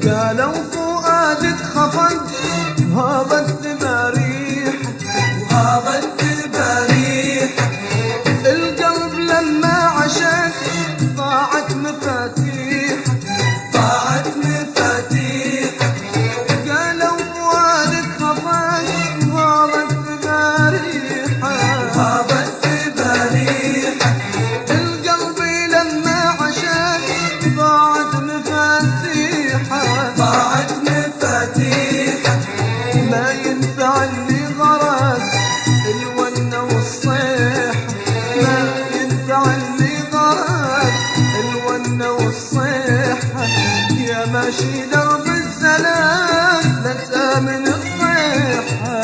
قالوا فؤادك خفق وهابت بريح وهابت بريح، القلب لما عشق ضاعت مفاتيح ضاعت مفاتيح. قالوا فؤادك خفق وهابت بريح وهابت بريح، القلب لما عشق ضاعت مفاتيح ضاعت مفاتيح. ما ينفع اللي غرق الونة والصيح، ما ينفع اللي غرق الونة والصيح. يا ماشي درب السلام لا تآمن الصيحة.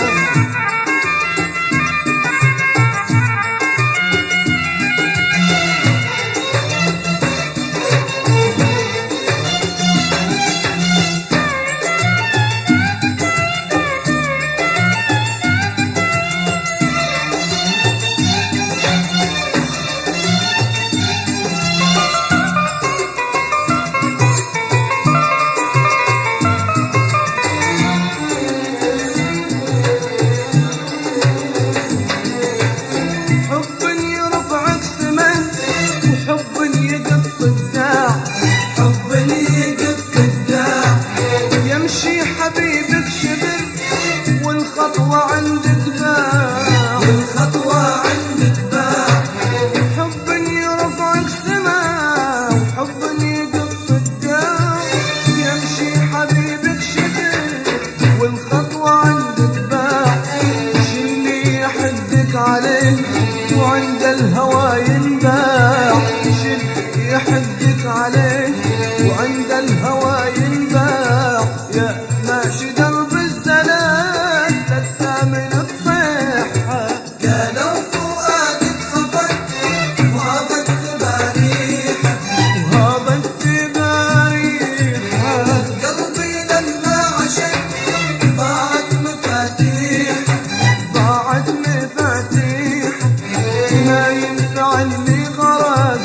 حبيبك شبر والخطوة عندك باع والخطوة عندك باع. حب يرفعك سما وحب يقف الداع، يمشي حبيبك شبر والخطوة عندك باع. شلي يحدك عليه وعند الهوى ينباع، شلي يحدك عليه وعند الهوى ينباع. يا ماشي درب السلام لا تآمن الصيحة. قالوا فؤادك خفق وهابت بريحة وهابت بريحة، قلبي لما عشق ضاعت مفاتيح ضاعت مفاتيح. ما ينفع اللي غرق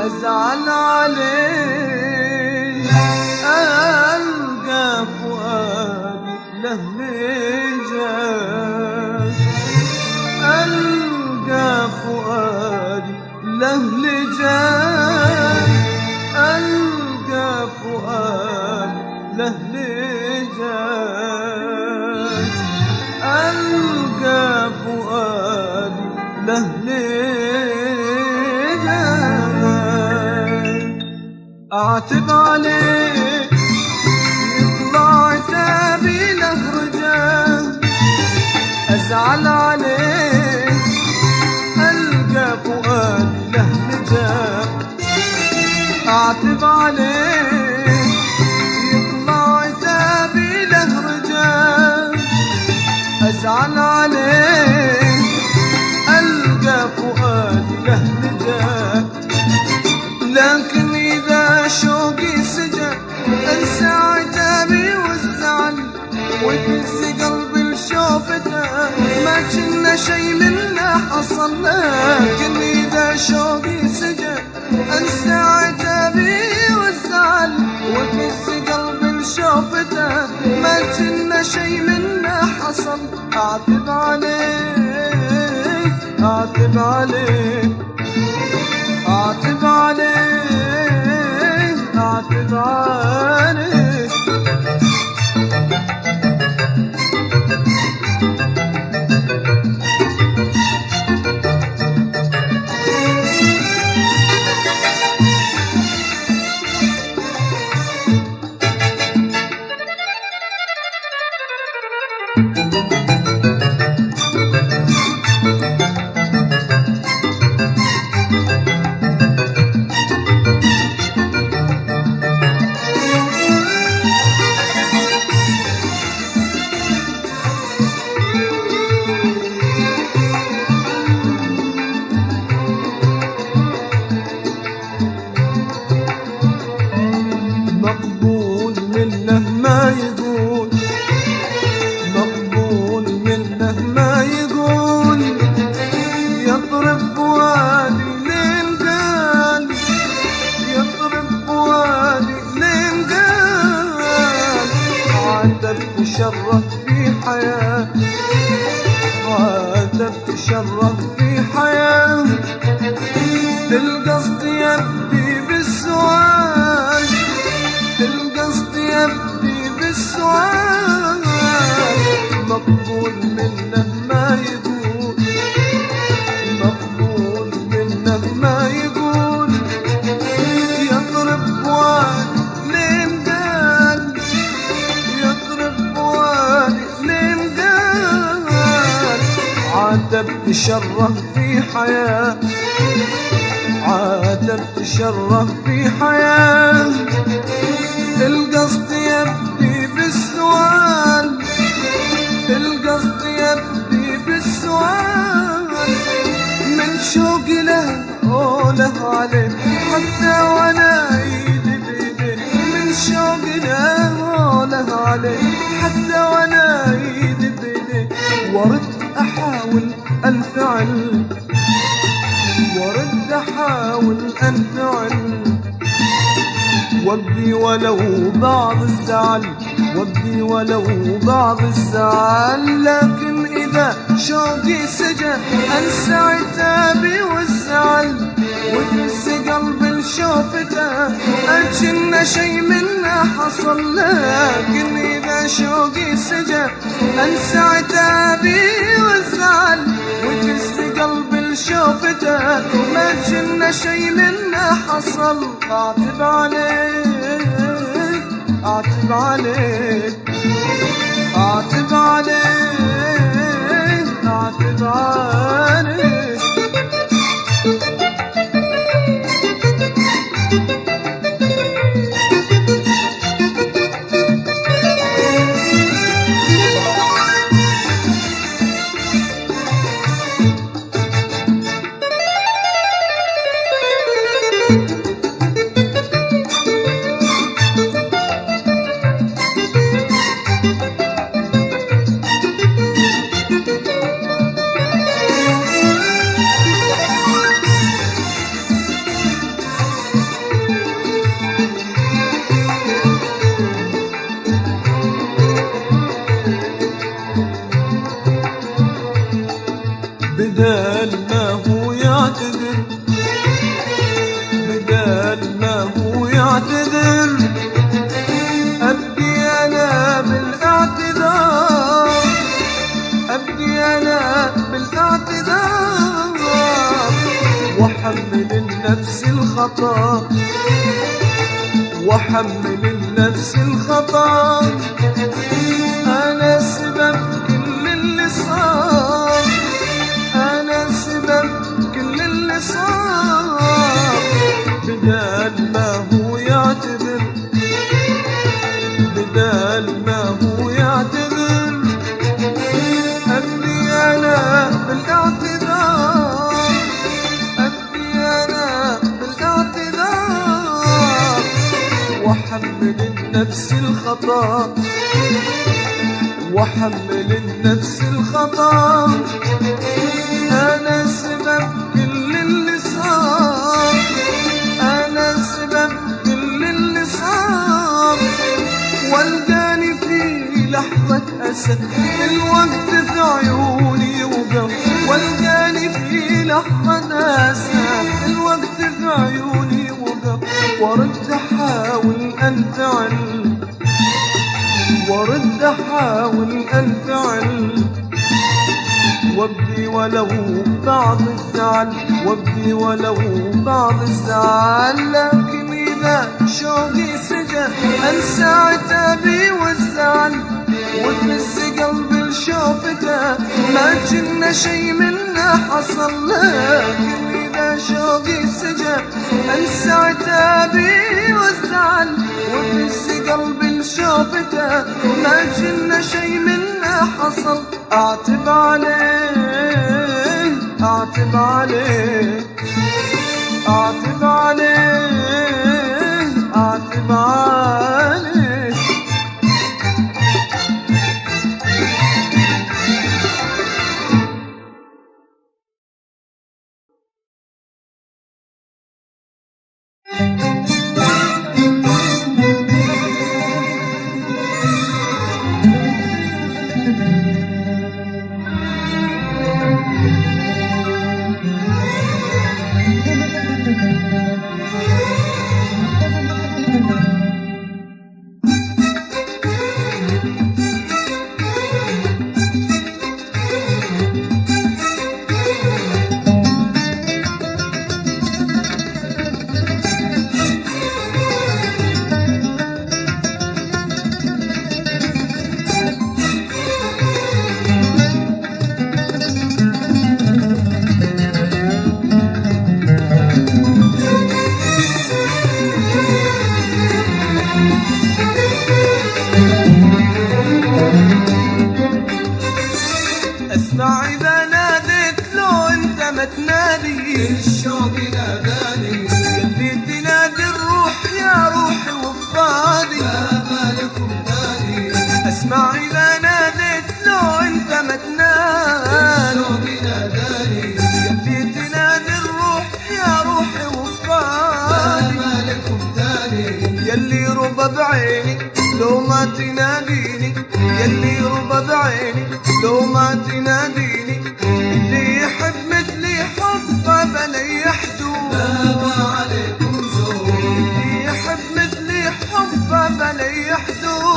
أزعل عليه ألقى فؤادي له لجاج، ألقى فؤادي له لجاج، ألقى فؤادي له لجاج، ألقى فؤادي له لجاج. أعتب عليه يطلع عتابي له رجال، أزعل عليه ألقى فؤادي له لجاج. أعتب عليه يطلع عتابي له رجال، أزعل عليه ألقى فؤادي له لجاج. لكن إذا شوقي سجن أنسى عتابي والزعل، ويهز قلبي لشوفته ما كنا شي منا حصل. لكن إذا شوقي سجن أنسى عتابي والزعل، ويهز قلبي لشوفته ما كنا شي منا حصل. أعتب عليه أعتب عليه أعتب عليه أعتب عليه. مقبول منه ما يقول، مقبول منه ما يقول، يضرب فؤادي لين قال، يضرب فؤادي لين قال. عاتب تشرف في حياة، عاتب تشرف في حياة. القصد يبدي بالسؤال، القصد يبدي بالسؤال. مقبول منه ما يقول، مقبول منه ما يقول، يضرب فؤادي لين قال، يضرب فؤادي لين قال. عاتب تشرف في حياة، عاتب تشرف في حياة. القصد يبدي بالسؤال، القصد يبدي بالسؤال. من شوقي له وله عليه حتى وانا ايدي بيدي، من شوقي له وله عليه حتى وانا ايدي بيدي. ورد احاول انفعل، ورد احاول انفعل، وابدي ولو بعض الزعل، وابدي ولو بعض الزعل. لكن إذا شوقي سجن أنسى عتابي والزعل، وتهز قلبي لشوفته أجن شي منا حصل. لكن إذا شوقي سجن أنسى عتابي والزعل، وتهز قلبي لشوفته ما جن شي منا حصل. أعتب عليه أعتب عليه أعتب عليه أعتب عليه. واعتذر، أبدي أنا بالاعتذار، أبدي أنا بالاعتذار، وأحمل النفس الخطأ، وأحمل النفس الخطأ. أنا سبب كل اللي صار، أنا سبب كل اللي صار، بدال ما هو يعتذر، بدال ما هو يعتذر، أبدي أنا بالاعتذار، أبدي أنا بالاعتذار، وأحمل النفس الخطأ، وأحمل النفس الخطأ. أنا سبب كل اللي صار، أنا سبب كل اللي صار، والقاني في لحظة أسى الوقت في عيوني وقف، والقاني في لحظة أسى الوقت في عيوني وقف، ورد أحاول أنفعل، ورد أحاول أنفعل، وابدي ولو بعض الزعل، وابدي ولو بعض الزعل. لكن إذا شوقي سجى أنسى عتابي والزعل، وتمس قلبي لشوفته ما كنا شي منا حصل. لكن إذا شوقي سجى أنسى عتابي والزعل، وتمس قلبي لشوفته ما كنا شي منا حصل. أعتب عليه، أعتب عليه، أعتب عليه، أعتب عليه. اسمع إذا ناديت لو أنت ما تنادي، الشوق ناداني، يلي تنادي الروح يا روحي وفادي، ما بالكم نادي. اسمع إذا ناديت لو أنت ما تنادي، الشوق ناداني، يلي تنادي الروح يا روحي وفادي، ما بالكم نادي. يلي ربى بعيني لو ما تناديني، يلي ربى بعيني لو ما تناديني، اللي يحب مثلي حبه بلا حدود، لا ما عليكم زود، اللي يحب مثلي حبه بلا حدود، لا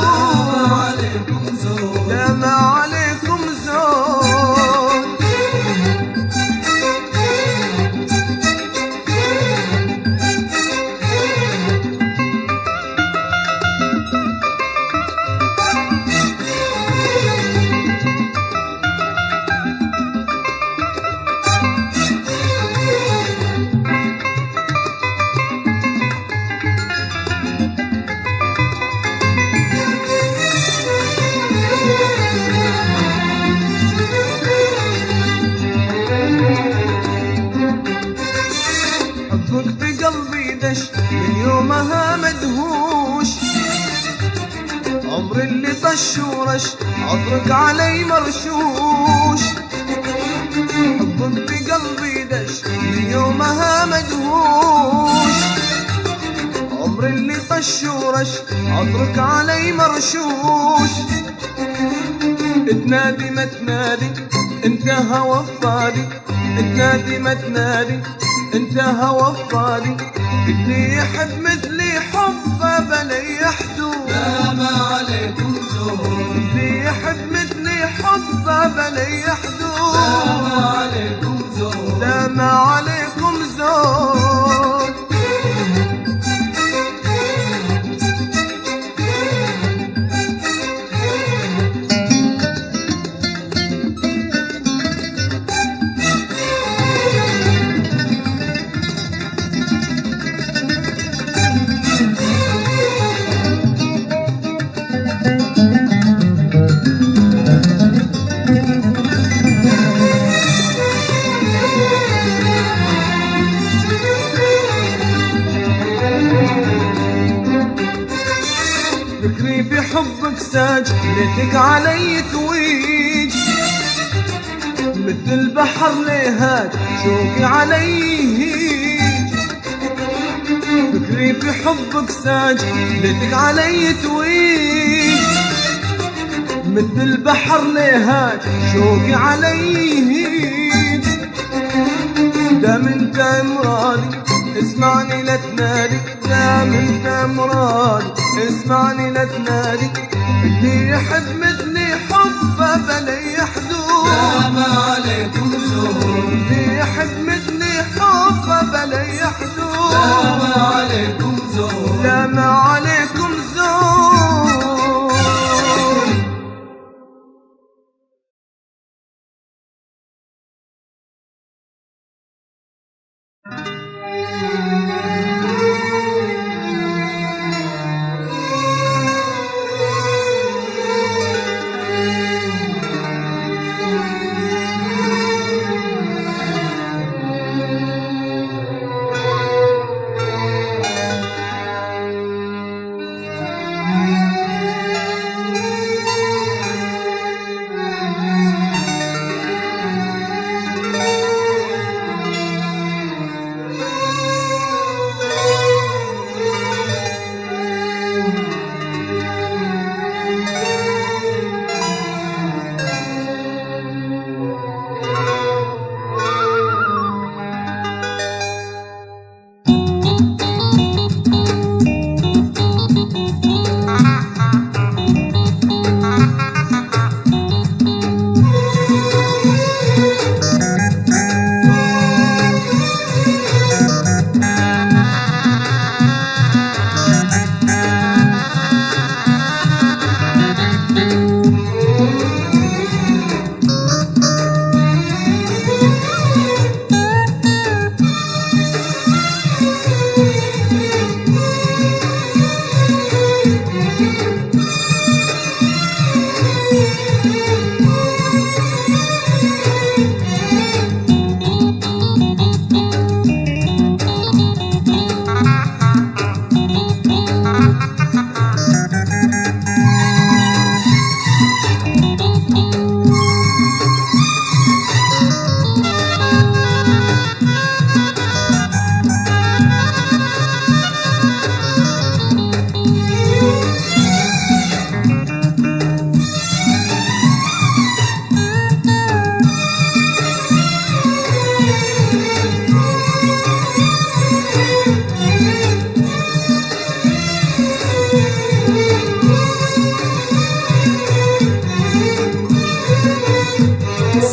ما عليكم زود، لا ما عليكم زود. حبك بقلبي دش من يومها مدهوش، عمر اللي طش ورش عطرك علي مرشوش. حبك بقلبي دش من يومها مدهوش، عمر اللي طش ورش عطرك علي مرشوش. تنادي ما تنادي انت هوى فاضي، تنادي ما تنادي انت هوى فاضي، اللي يحب مثلي حب حبك ساج ليتك علي تويج، مثل البحر ليهاج شوقي علي هيج. فكري في حبك ساج ليتك علي تويج، مثل البحر ليهاج شوقي علي هيج. دام انت مرادي اسمعني لا تنادي، دام انت مرادي اسمعني لا تنادي. اللي يحب مثلي حبه بلي حدود، لا ما عليكم زور. اللي يحب مثلي حبه بلي حدود، لا ما عليكم زور. لا ما عليكم زور.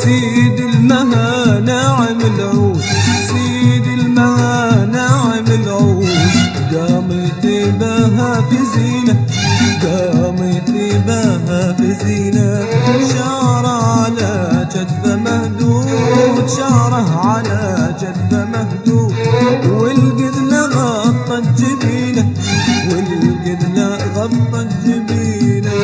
سيد المها ناعم العود، سيد المها ناعم العود. قامت بها في زينة، قامت بها في زينة. شعره على جدبه مهدود، شعره على جدبه مهدود. والقذلة غطت جبينه، والقذلة غطت جبينه.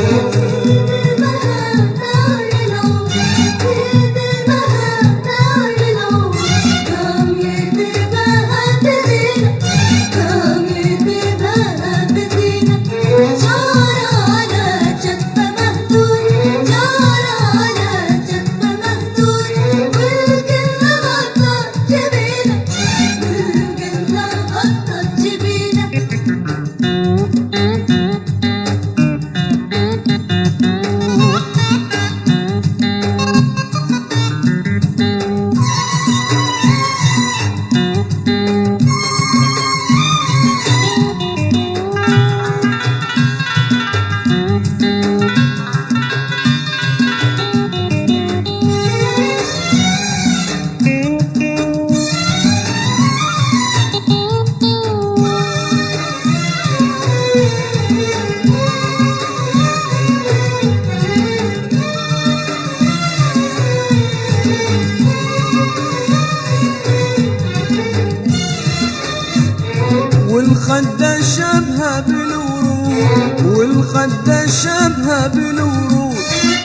والخدة شبهة بالورود، والخدة شبهة بالورود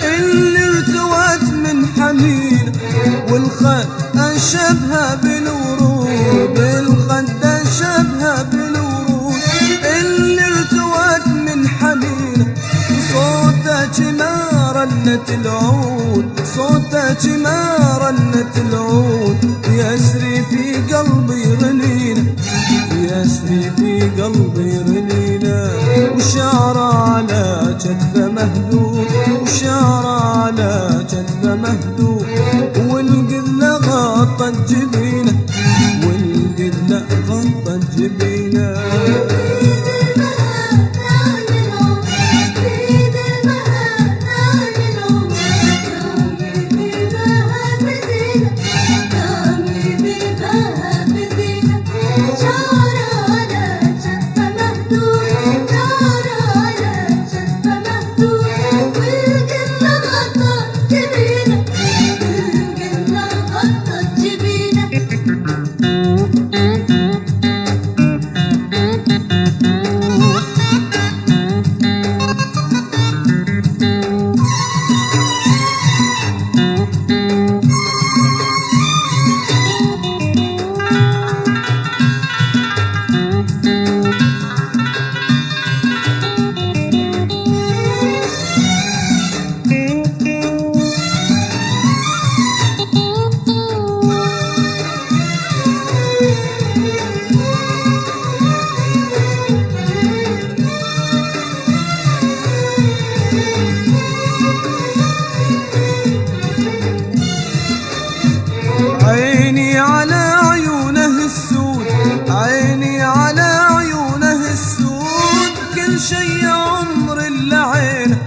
اللي ارتوت من حنين. والخدة شبهة بالورود، الخدة شبهة بالورود اللي ارتوت من حنين. رنة العود، صوتك ما رنة العود، يسري في قلبي غنينا، يسري في قلبي غنينا. وشعر على كتفه مهدود، وشعر على كتفه مهدود، والقذلة غطت جبينه، والقذلة غطت جبينه. عيني على عيونه السود، عيني على عيونه السود، كل شي عمر إلا عينه.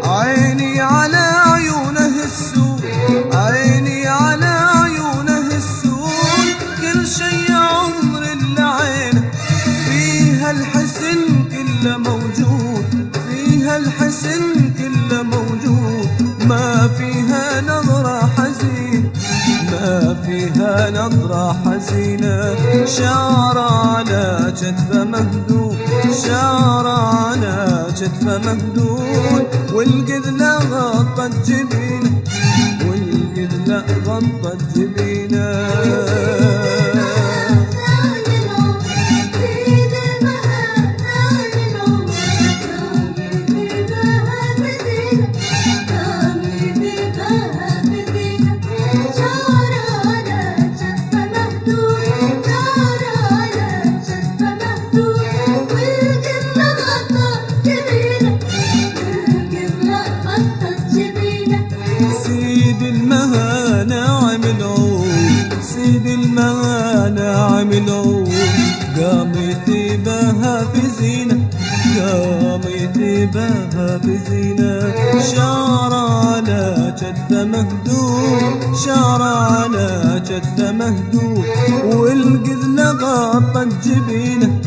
عيني على عيونه السود، عيني على عيونه السود، كل شي عمر إلا عينه. فيها الحسن كله موجود، فيها الحسن كله موجود، ما فيها نظرة حزين، ما فيها نظرة حزينة. شعر على كتفه مهدود، شعر على كتفه مهدود، والقذلة غطت جبينه، والقذلة غطت جبينه. سيد المهانة عمل عود، سيد المهانة عمل عود، قامت بها في زينة، قامت بها في زينة. شعر على كتفه مهدود، شعر على كتفه مهدود، والقذلة غطت جبينه،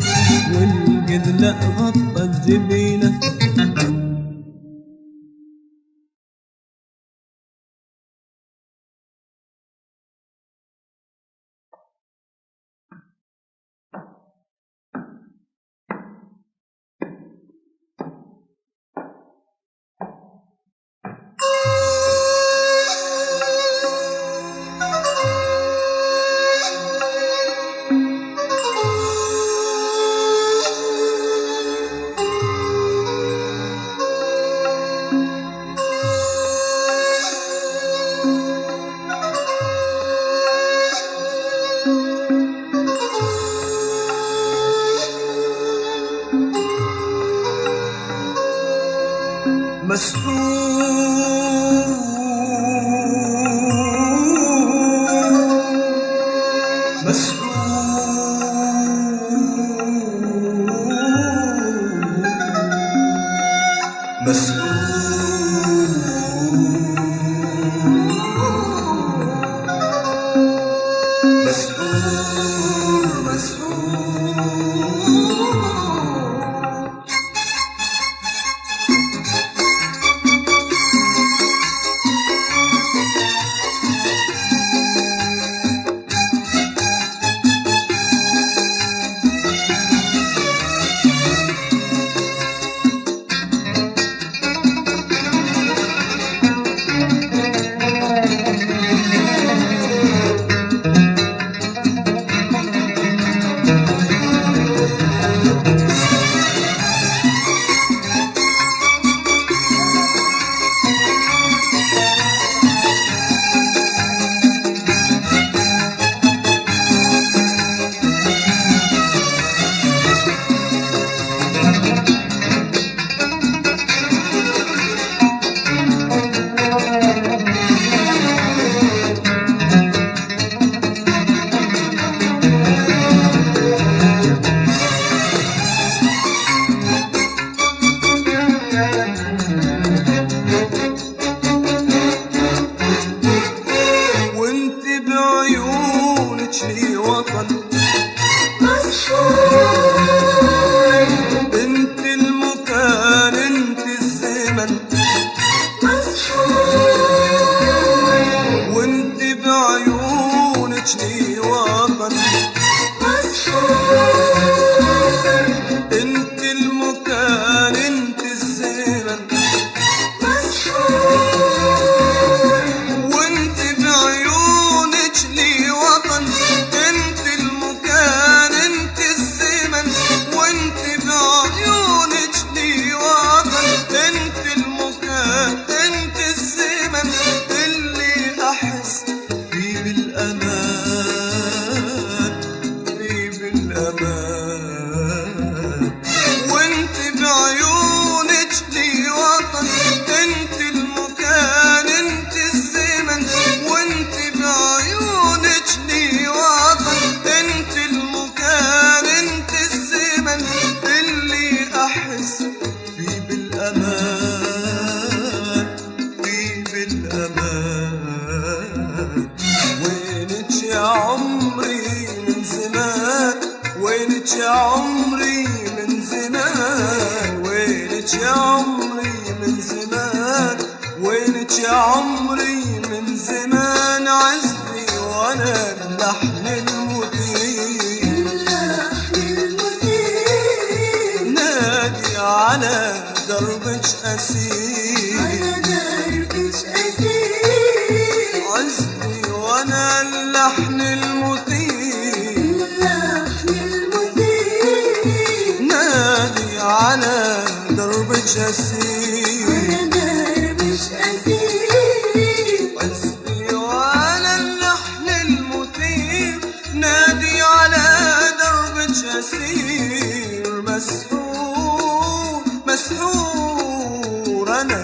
والقذلة غطت جبينه. وينك يا عمري من زمان، وينك يا عمري من زمان، وينك يا عمري من زمان، عزي وانا اللحن المثير، نادي على دربك أسير، عزي وانا اللحن المثير، نادي على دربك أسير، عزي وانا اللحن المثير، نادي على دربك أسير، مسحور مسحور أنا.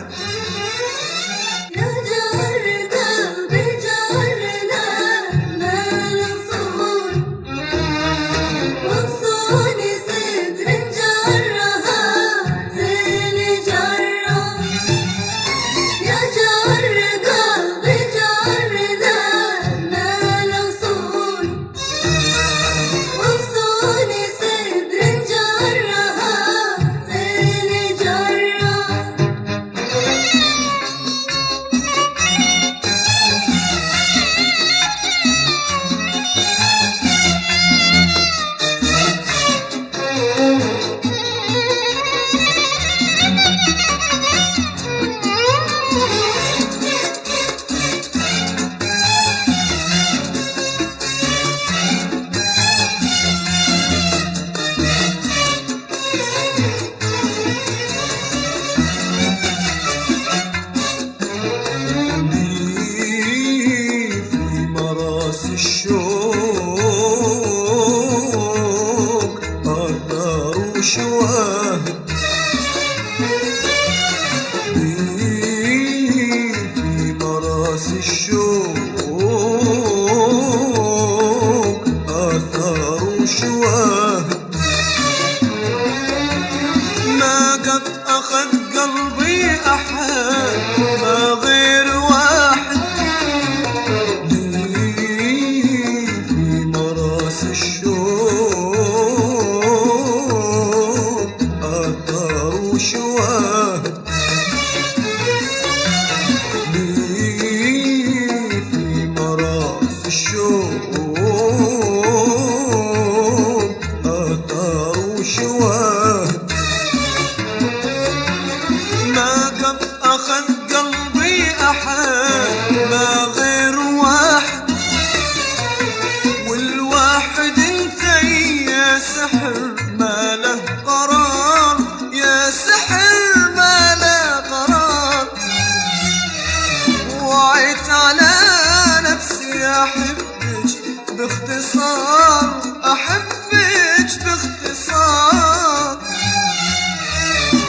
أحبك باختصار،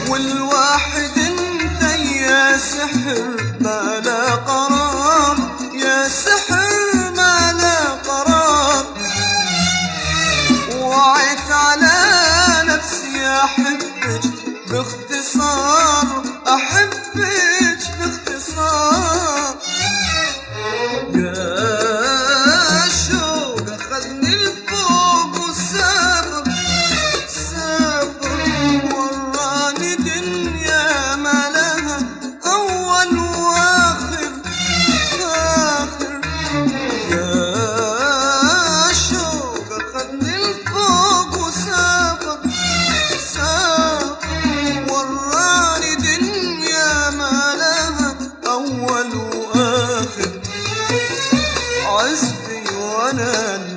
والواحد انت يا سحر ما لا قرار، يا سحر ما لا قرار، وعيت على نفسي أحبك باختصار، أحبك باختصار،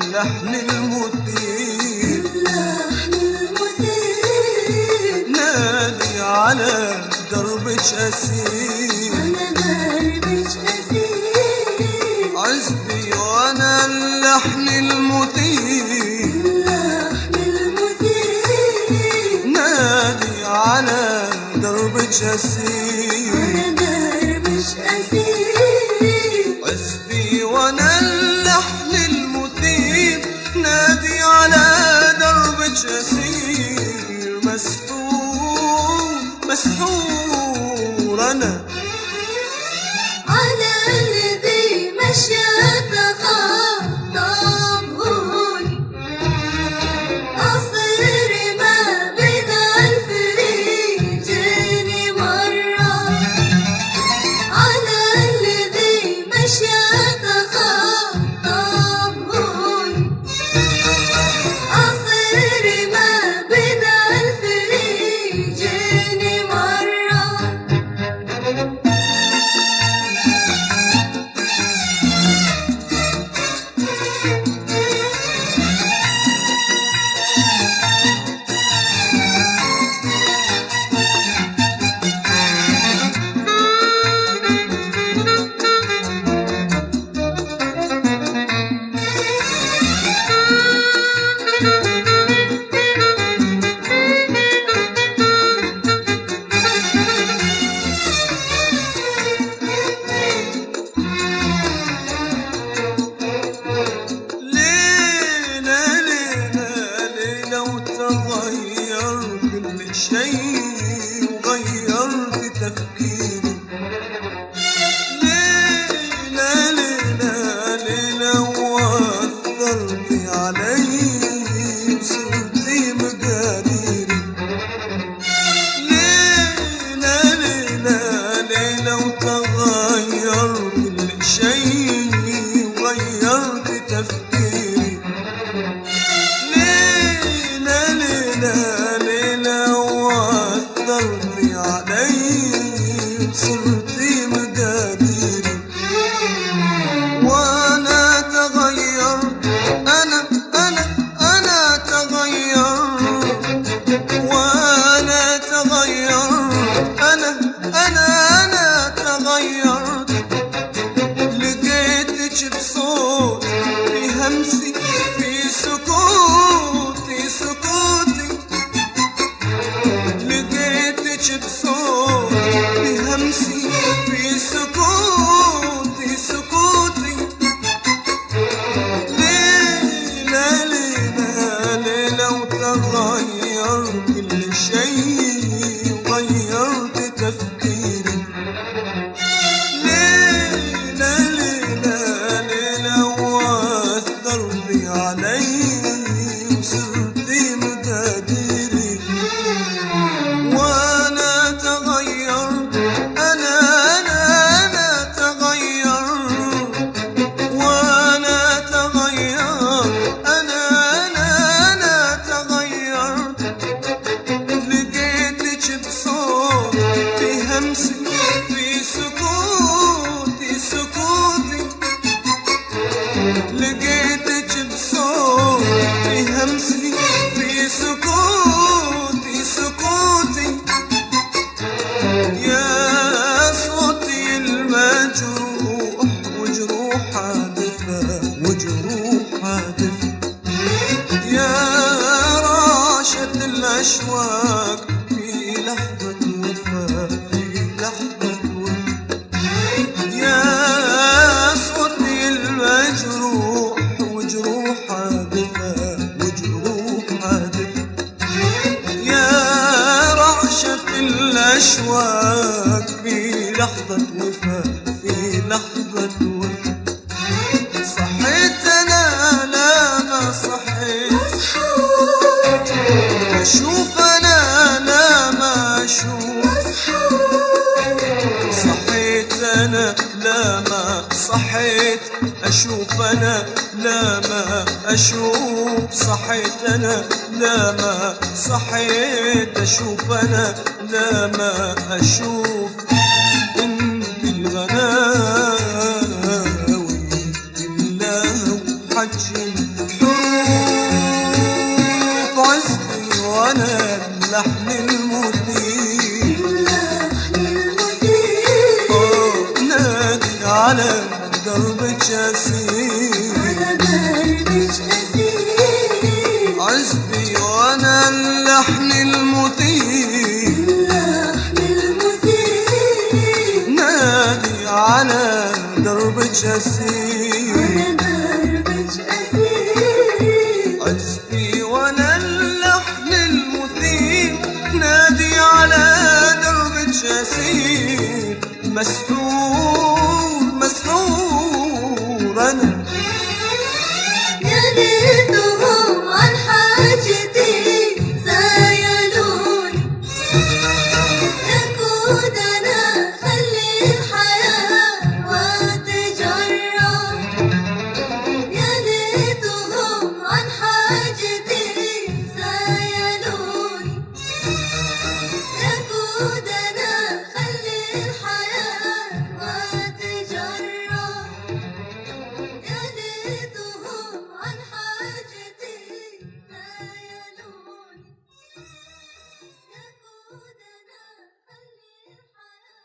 اللحن المثير، نادي على دربك أسير، عزبي وأنا اللحن المثير، نادي على دربك أسير، عزبي وأنا اللحن المثير، نادي على دربك أسير، مسحور مسحور أنا على الذي مشى تخطبوني، أصير تغير كل شيء وغيرت تفكيري. ليلة ليلة ليلة وأثرتي علي وصرتي مقاديري. ليلة ليلة ليلة وتغير كل شيء وغيرت تفكيري. ليلة ليلة ليلة وأثرتي علي وصرتي مقاديري. وأنا تغيرت أنا تغيرت. وأنا تغيرت أنا تغيرت. لقيتك بصوت في همسي في سكوتي سكوتي. لقيتك بصوت في همسي في سكوتي سكوتي. ليلة ليلة ليلة وتغير كل شيء وغيرت تفكيري. ليلة ليلة ليلة وأثرتي علي وصرتي مقاديري. وأنا تغيرت أنا تغيرت. وأنا تغيرت أنا تغيرت. لقيتك بصوت في همسي في سكوتي سكوتي. لقيتك بصوت في همسي في سكوتي سكوتي. يا صوتي المجروح وجروح حادثة وجروح حادثة. يا راشد الأشواق في لحظة وفاة في لحظة وفاة. يا صوتي المجروح وجروح حادثة وجروح حادثة. يا رعشة الأشواق في لحظة وفاة في لحظة وفاة. صحيت أنا لا ما صحيت. أشوف أنا لا ما أشوف. صحيت أنا لا ما صحيت. أشوف أنا لا ما أشوف. صحيت أنا لا ما صحيت. أشوف أنا لا ما أشوف. انت الغناوي الله وحجي الحروف عزمي وأنا اللحن المثير. نادي على دربك أسير. عزبي وأنا اللحن المثير. نادي على دربك أسير. عزبي وأنا اللحن المثير. نادي على دربك أسير. مسحور مسحور أنا. يا ليتهم عن حاجتي سايلون. يقود أنا خلي الحياة وتجرى. يا ليتهم عن حاجتي سايلون. يقود أنا خلي الحياة وتجرى. يا ليتهم عن حاجتي سايلون. يقود أنا خلي الحياة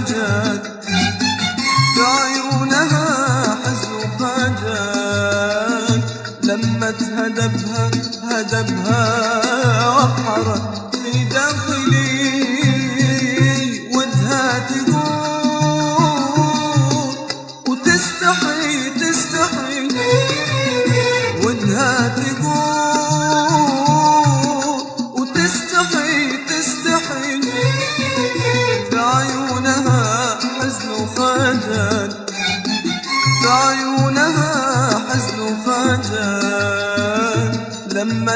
خجل في عيونها حزن وخجل لما هدبها وقحرت في داخلي ودها تقول وتستحي ودها تقول وتستحي في عيونها حزن وخجل في عيونها حزن وخجل لما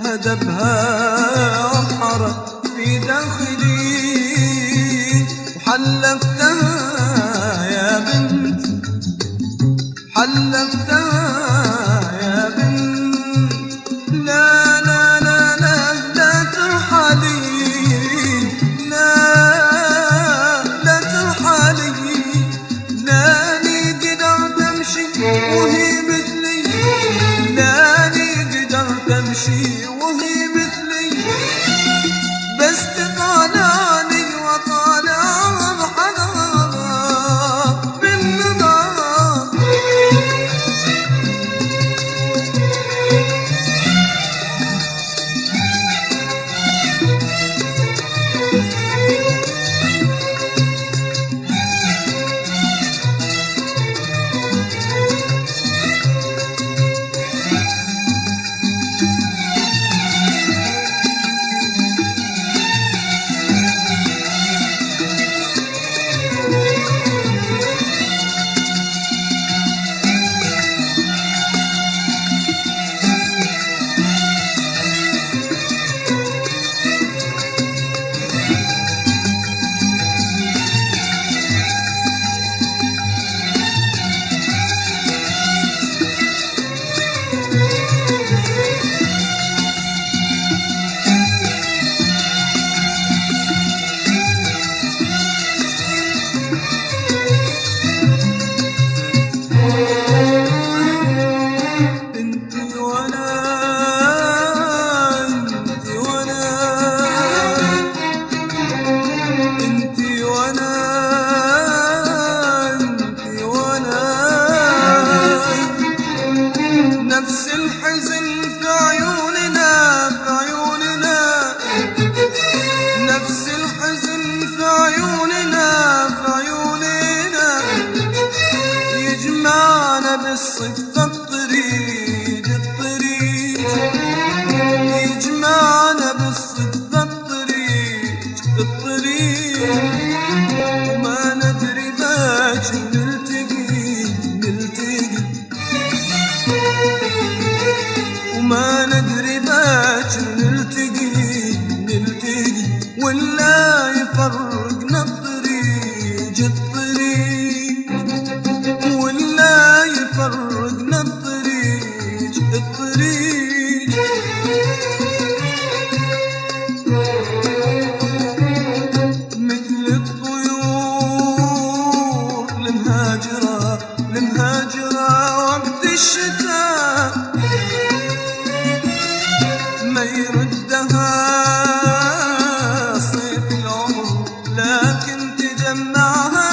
هدبها وقحرت في داخلي وحلفتها يا بنت حلفتها يا بنت لا لا لا لا لا ترحلي لا ترحلي لاني قدرت امشي وهي مثلي لاني قدرت امشي وهي مثلي بس تطالعني وطالع بحذرها بالنظر نفس الحزن في عيوننا نفس الحزن في عيوننا يجمعنا بالصدفة الطريق يجمعنا بالصدفة الطريق وما ندري باجي نلتقي وما ندري باجي نلتقي ولا يفرقنا الطريق ولا يفرقنا الطريق مثل الطيور المهاجرة وقت الشتاء ما يردها صيف العمر لكن تجمعها